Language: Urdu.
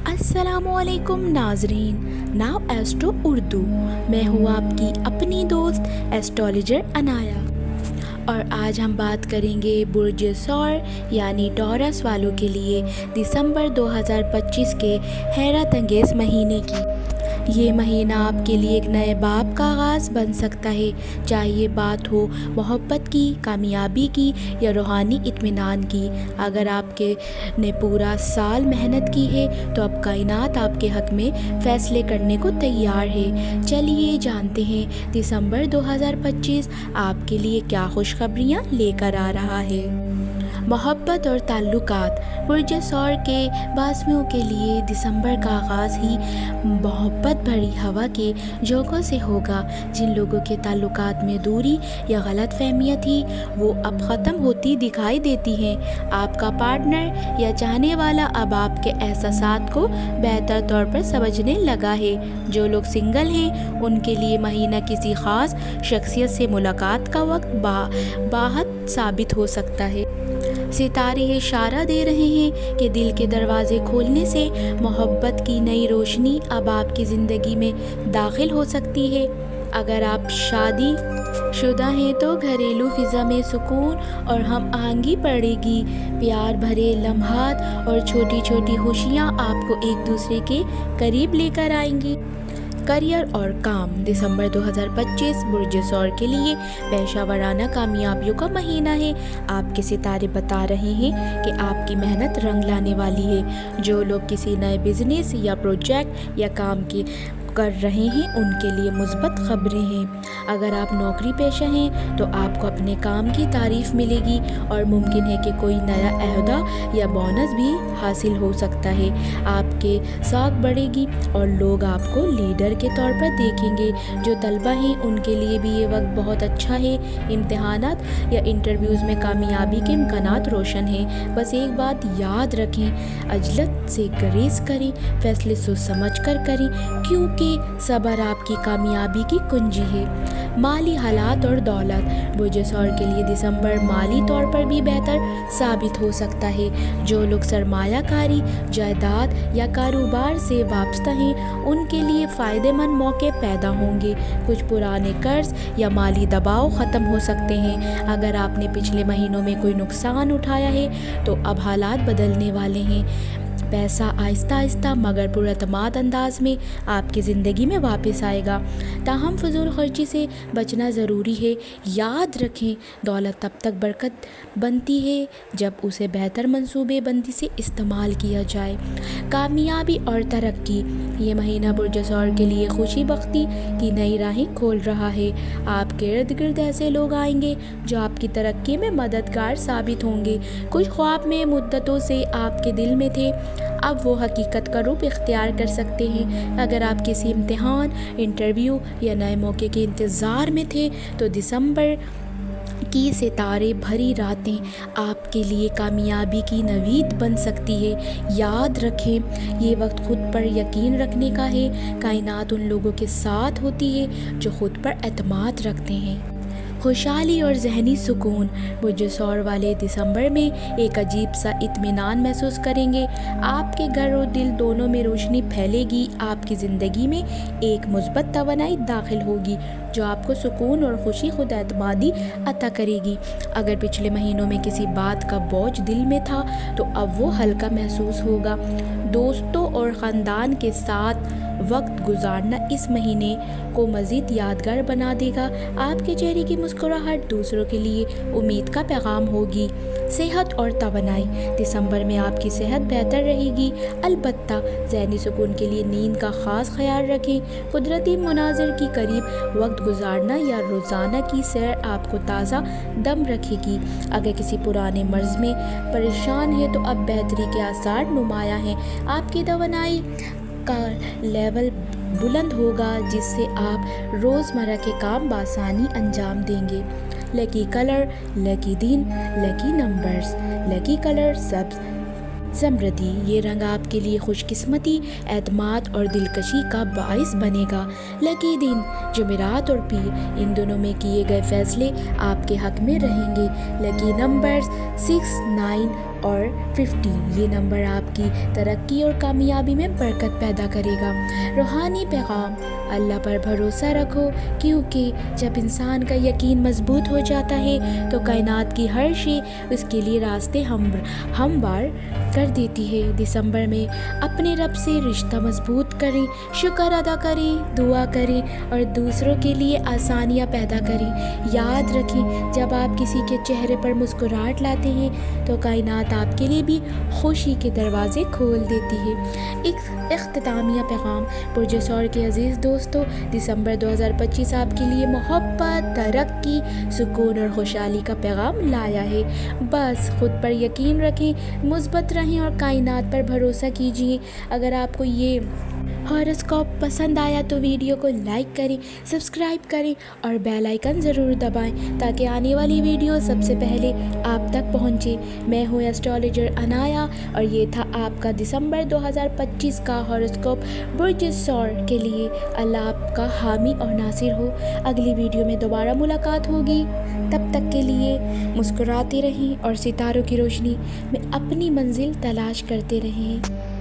السلام علیکم ناظرین، ناؤ ایسٹرو اردو، میں ہوں آپ کی اپنی دوست ایسٹرولوجر عنایا، اور آج ہم بات کریں گے برج ثور یعنی ٹورس والوں کے لیے دسمبر 2025 کے حیرت انگیز مہینے کی۔ یہ مہینہ آپ کے لیے ایک نئے باب کا آغاز بن سکتا ہے، چاہے یہ بات ہو محبت کی، کامیابی کی یا روحانی اطمینان کی۔ اگر آپ نے پورا سال محنت کی ہے تو اب کائنات آپ کے حق میں فیصلے کرنے کو تیار ہے۔ چلیے جانتے ہیں دسمبر 2025 آپ کے لیے کیا خوشخبریاں لے کر آ رہا ہے۔ محبت اور تعلقات۔ برج ثور کے باسیوں کے لیے دسمبر کا آغاز ہی محبت بھری ہوا کے جھونکوں سے ہوگا۔ جن لوگوں کے تعلقات میں دوری یا غلط فہمیاں تھی وہ اب ختم ہوتی دکھائی دیتی ہیں۔ آپ کا پارٹنر یا چاہنے والا اب آپ کے احساسات کو بہتر طور پر سمجھنے لگا ہے۔ جو لوگ سنگل ہیں ان کے لیے مہینہ کسی خاص شخصیت سے ملاقات کا وقت باعث ثابت ہو سکتا ہے۔ ستارے اشارہ دے رہے ہیں کہ دل کے دروازے کھولنے سے محبت کی نئی روشنی اب آپ کی زندگی میں داخل ہو سکتی ہے۔ اگر آپ شادی شدہ ہیں تو گھریلو فضا میں سکون اور ہم آہنگی پڑے گی۔ پیار بھرے لمحات اور چھوٹی چھوٹی خوشیاں آپ کو ایک دوسرے کے قریب لے کر آئیں گی۔ کریئر اور کام۔ دسمبر 2025 برج ثور کے لیے پیشہ ورانہ کامیابیوں کا مہینہ ہے۔ آپ کے ستارے بتا رہے ہیں کہ آپ کی محنت رنگ لانے والی ہے۔ جو لوگ کسی نئے بزنس یا پروجیکٹ یا کام کر رہے ہیں ان کے لیے مثبت خبریں ہیں۔ اگر آپ نوکری پیشہ ہیں تو آپ کو اپنے کام کی تعریف ملے گی اور ممکن ہے کہ کوئی نیا عہدہ یا بونس بھی حاصل ہو سکتا ہے۔ آپ کے ساکھ بڑھے گی اور لوگ آپ کو لیڈر کے طور پر دیکھیں گے۔ جو طلبہ ہیں ان کے لیے بھی یہ وقت بہت اچھا ہے۔ امتحانات یا انٹرویوز میں کامیابی کے امکانات روشن ہیں۔ بس ایک بات یاد رکھیں، عجلت سے گریز کریں، فیصلے سوچ سمجھ کر کریں کیونکہ صبر آپ کی کامیابی کی کنجی ہے۔ مالی حالات اور دولت۔ برج ثور کے لیے دسمبر مالی طور پر بھی بہتر ثابت ہو سکتا ہے۔ جو لوگ سرمایہ کاری، جائیداد یا کاروبار سے وابستہ ہیں ان کے لیے فائدہ مند موقع پیدا ہوں گے۔ کچھ پرانے قرض یا مالی دباؤ ختم ہو سکتے ہیں۔ اگر آپ نے پچھلے مہینوں میں کوئی نقصان اٹھایا ہے تو اب حالات بدلنے والے ہیں۔ پیسہ آہستہ آہستہ مگر پراعتماد انداز میں آپ کی زندگی میں واپس آئے گا۔ تاہم فضول خرچی سے بچنا ضروری ہے۔ یاد رکھیں، دولت تب تک برکت بنتی ہے جب اسے بہتر منصوبے بندی سے استعمال کیا جائے۔ کامیابی اور ترقی۔ یہ مہینہ برج ثور کے لیے خوشی بختی کی نئی راہیں کھول رہا ہے۔ آپ کے ارد گرد ایسے لوگ آئیں گے جو آپ کی ترقی میں مددگار ثابت ہوں گے۔ کچھ خواب میں مدتوں سے آپ کے دل میں تھے، اب وہ حقیقت کا روپ اختیار کر سکتے ہیں۔ اگر آپ کسی امتحان، انٹرویو یا نئے موقع کے انتظار میں تھے تو دسمبر کی ستارے بھری راتیں آپ کے لیے کامیابی کی نوید بن سکتی ہے۔ یاد رکھیں، یہ وقت خود پر یقین رکھنے کا ہے۔ کائنات ان لوگوں کے ساتھ ہوتی ہے جو خود پر اعتماد رکھتے ہیں۔ خوشحالی اور ذہنی سکون۔ برج ثور والے دسمبر میں ایک عجیب سا اطمینان محسوس کریں گے۔ آپ کے گھر اور دل دونوں میں روشنی پھیلے گی۔ آپ کی زندگی میں ایک مثبت توانائی داخل ہوگی جو آپ کو سکون اور خوشی خود اعتمادی عطا کرے گی۔ اگر پچھلے مہینوں میں کسی بات کا بوجھ دل میں تھا تو اب وہ ہلکا محسوس ہوگا۔ دوستوں اور خاندان کے ساتھ وقت گزارنا اس مہینے کو مزید یادگار بنا دے گا۔ آپ کے چہرے کی مسکراہٹ دوسروں کے لیے امید کا پیغام ہوگی۔ صحت اور توانائی۔ دسمبر میں آپ کی صحت بہتر رہے گی، البتہ ذہنی سکون کے لیے نیند کا خاص خیال رکھیں۔ قدرتی مناظر کے قریب وقت گزارنا یا روزانہ کی سیر آپ کو تازہ دم رکھے گی۔ اگر کسی پرانے مرض میں پریشان ہے تو اب بہتری کے آثار نمایاں ہیں۔ آپ کی توانائی کا لیول بلند ہوگا جس سے آپ روزمرہ کے کام بآسانی انجام دیں گے۔ لکی کلر، لکی دن، لکی نمبرز۔ لکی کلر سبز، زمردی۔ یہ رنگ آپ کے لیے خوش قسمتی، اعتماد اور دلکشی کا باعث بنے گا۔ لکی دن، جمعرات اور پیر۔ ان دنوں میں کیے گئے فیصلے آپ کے حق میں رہیں گے۔ لکی نمبرز 6، 9 اور 50 یہ نمبر آپ کی ترقی اور کامیابی میں برکت پیدا کرے گا۔ روحانی پیغام: اللہ پر بھروسہ رکھو، کیونکہ جب انسان کا یقین مضبوط ہو جاتا ہے تو کائنات کی ہر شے اس کے لیے راستے ہموار کر دیتی ہے۔ دسمبر میں اپنے رب سے رشتہ مضبوط کریں، شکر ادا کریں، دعا کریں اور دوسروں کے لیے آسانیاں پیدا کریں۔ یاد رکھیں، جب آپ کسی کے چہرے پر مسکراہٹ لاتے ہیں تو کائنات آپ کے لیے بھی خوشی کے دروازے کھول دیتی ہے۔ ایک اختتامیہ پیغام: برج ثور کے عزیز دوستو، دسمبر 2025 آپ کے لیے محبت، ترقی، سکون اور خوشحالی کا پیغام لایا ہے۔ بس خود پر یقین رکھیں، مثبت رہیں اور کائنات پر بھروسہ کیجیے۔ اگر آپ کو یہ ہاروسکوپ پسند آیا تو ویڈیو کو لائک کریں، سبسکرائب کریں اور بیل آئیکن ضرور دبائیں تاکہ آنے والی ویڈیو سب سے پہلے آپ تک پہنچے۔ میں ہوں ایسٹرولوجر عنایا اور یہ تھا آپ کا دسمبر 2025 کا ہاروسکوپ برج ثور کے لیے۔ اللہ آپ کا حامی اور ناصر ہو۔ اگلی ویڈیو میں دوبارہ ملاقات ہوگی، تب تک کے لیے مسکراتے رہیں اور ستاروں کی روشنی میں اپنی منزل تلاش کرتے رہیں۔